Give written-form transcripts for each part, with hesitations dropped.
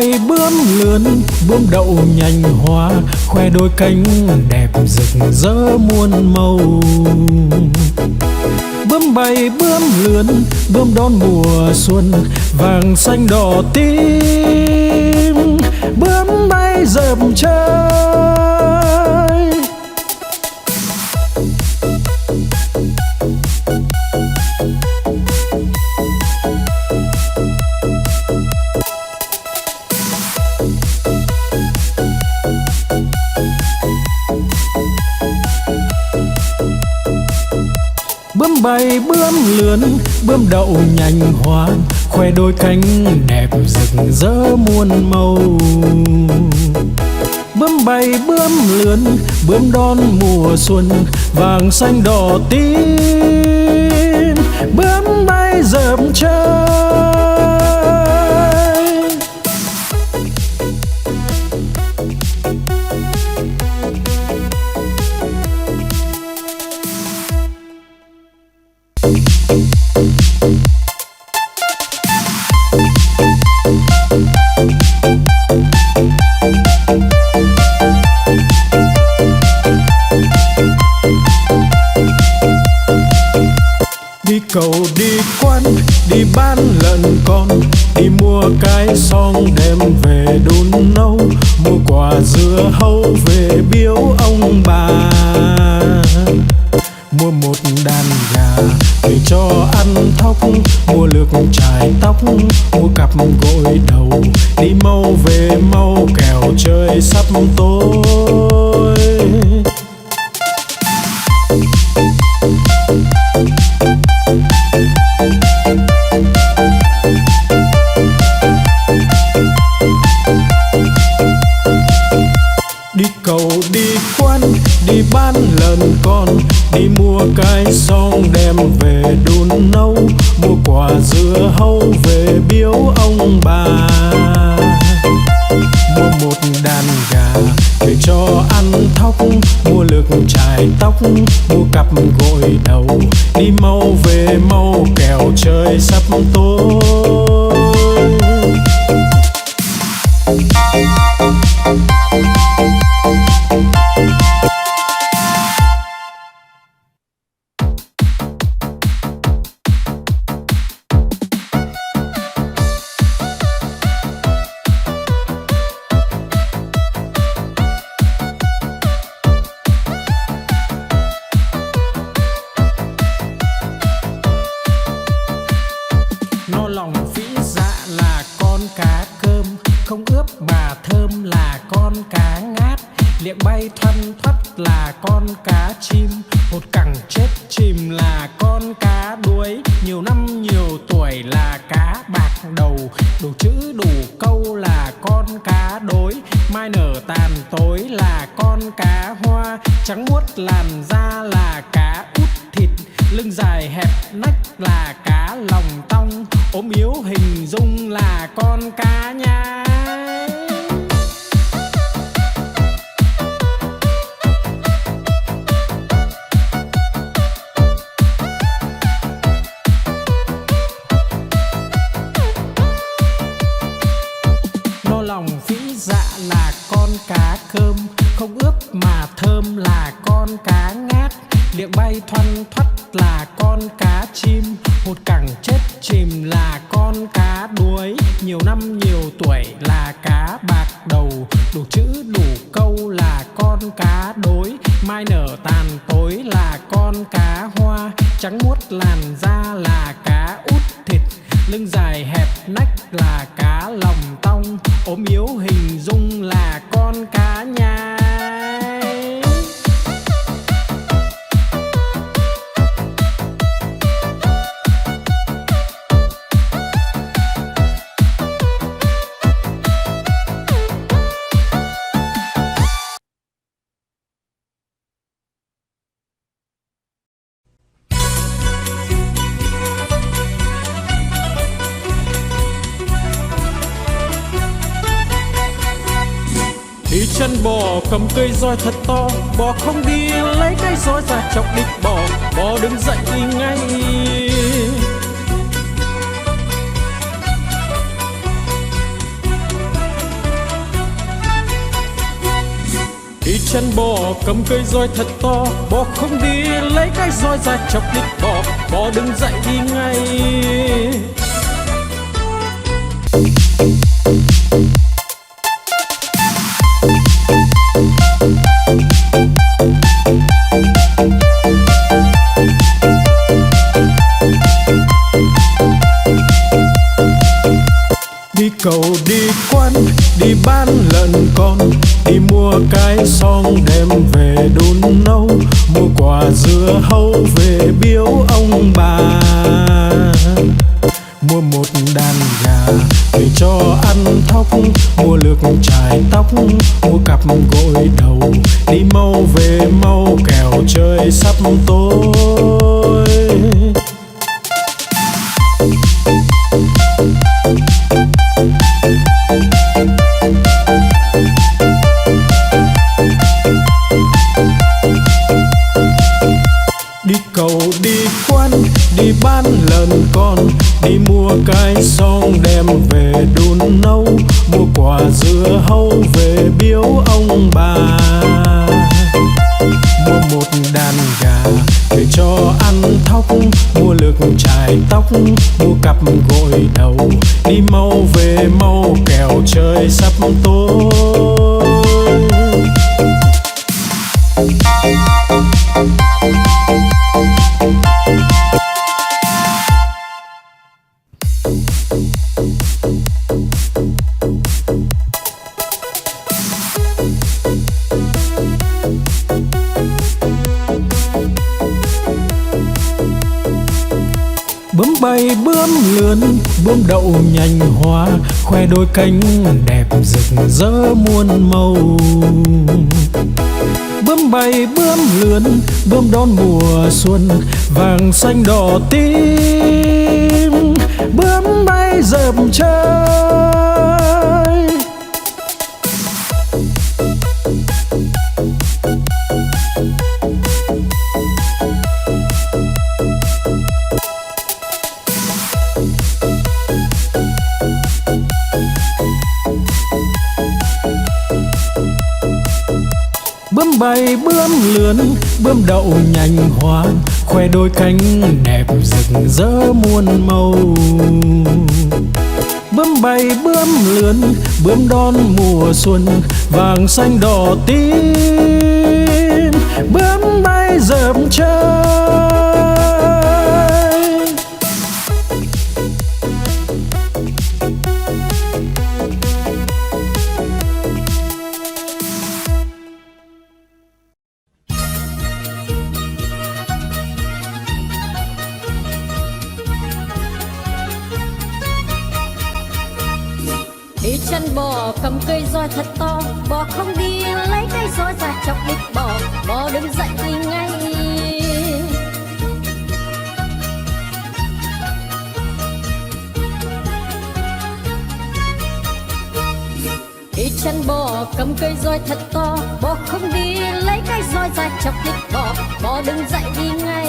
bay bướm lượn, bướm đậu nhành hoa, khoe đôi cánh đẹp rực rỡ muôn màu. Bướm bay bướm lượn, bướm đón mùa xuân, vàng xanh đỏ tím, bướm bay dợp trời. Bướm bay bướm lượn, bướm đậu nhành hoa, khoe đôi cánh đẹp rực rỡ muôn màu. Bướm bay bướm lượn, bướm đón mùa xuân, vàng xanh đỏ tím, bướm bay dợp trời. Đi cầu đi quán, đi bán lợn con, đi mua cái xong đem về đun nấu, mua quả dưa hấu về biếu ông bà. Mua một đàn gà để cho ăn thóc, mua lược chải tóc, mua cặp gội đầu, đi mau về mau kẻo trời sắp tối. Đi cầu đi quán, đi bán lợn con, đi mua cái xong đem về đun nấu, mua quả dưa hấu về biếu ông bà. Mua một đàn gà để cho ăn thóc, mua lược chải tóc, mua cặp gội đầu, đi mau về mau kẻo trời sắp tối. No lòng vĩ dạ là con cá cơm, không ướp mà thơm là con cá ngát, liệng bay thoăn thoắt là con cá chim, hột cẳng chết chìm là con cá đuối, nhiều năm nhiều tuổi là cá bạc đầu, đủ chữ đủ câu là con cá đối, mai nở tàn tối là con cá hoa, trắng muốt làn da là cá út thịt, lưng dài hẹp nách là cá lòng tong, ốm yếu hình dung là con cá nhái. No lòng vĩ dạ là con cá cơm, không ướp mà thơm là con cá ngát, liệng bay thoăn thoắt là con cá chim, hột cẳng chết chìm là con cá đuối, nhiều năm nhiều tuổi là cá bạc đầu, đủ chữ đủ câu là con cá đối, mai nở tàn tối là con cá hoa, trắng muốt làn da là cá út thịt, lưng dài hẹp nách là cá lòng tong, ốm yếu hình dung là con cá nhái. Đi chân bò cầm cây roi thật to, bò không đi lấy cây roi ra chọc địch bò, bò đứng dậy ngay. đi chăn bò cầm cây roi thật to, bò không đi lấy cái roi ra chọc đít bò, bò đứng dậy đi ngay. Đi cầu đi quan đi bán lợn con, đi mua cái xong đem về đun nấu, mua quả dưa hấu về biếu ông bà, mua một đàn gà về cho ăn thóc, mua lược chải tóc, mua cặp gội đầu, đi mau về mau kẻo trời sắp tối. Đi cầu đi quan đi bán lợn con, đi mua cái xong đem về đun nấu, mua quả dưa hấu về biếu ông bà, mua một đàn gà về cho ăn thóc, mua lược chải tóc, mua cặp gội đầu, đi mau về mau kẻo trời sắp tối. Bướm bay bướm lượn bướm đậu nhanh hoa, khoe đôi cánh đẹp rực rỡ muôn màu. Bướm bay bướm lượn bướm đón mùa xuân, vàng xanh đỏ tím bướm bay dợp trời. Bướm bay bướm lượn bướm đậu nhanh hoa, khoe đôi cánh đẹp rực rỡ muôn màu. Bướm bay bướm lượn bướm đón mùa xuân, vàng xanh đỏ tím bướm bay dợp trời. Đi chăn bò cầm cây roi thật to, bò không đi lấy cây roi ra chọc đít bò, bò đứng dậy đi ngay. Đi chăn bò cầm cây roi thật to, bò không đi lấy cây roi ra chọc đít bò, bò đứng dậy đi ngay.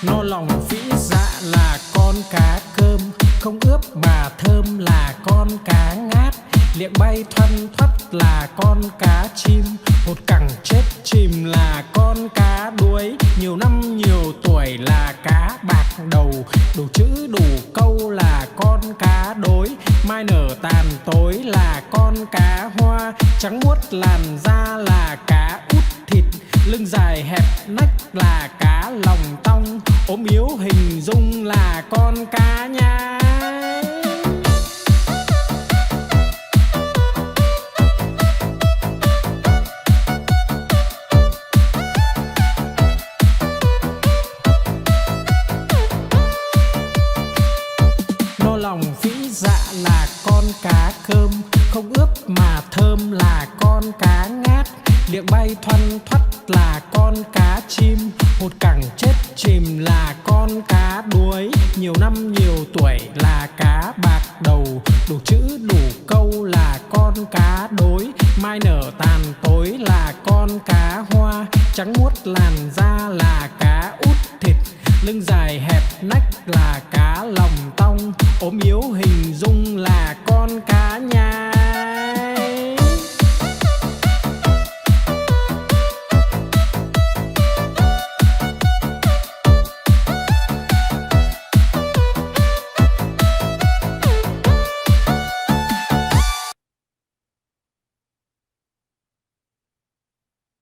No lòng phĩ dạ là con cá cơm, không ướp mà thơm là con cá ngát, liệng bay thoăn thoắt là con cá chim, một cẳng chết chìm là con cá đuối, nhiều năm nhiều tuổi là cá bạc đầu, đủ chữ đủ câu là con cá đối, mai nở tàn tối là con cá hoa, trắng muốt làn da là cá út thịt, lưng dài hẹp nách là cá lòng tong, ốm yếu hình dung là con cá nhái. No lòng phĩ dạ là con cá cơm, không ướp mà thơm là con cá ngát, liệng bay thoăn thoắt là con cá chim,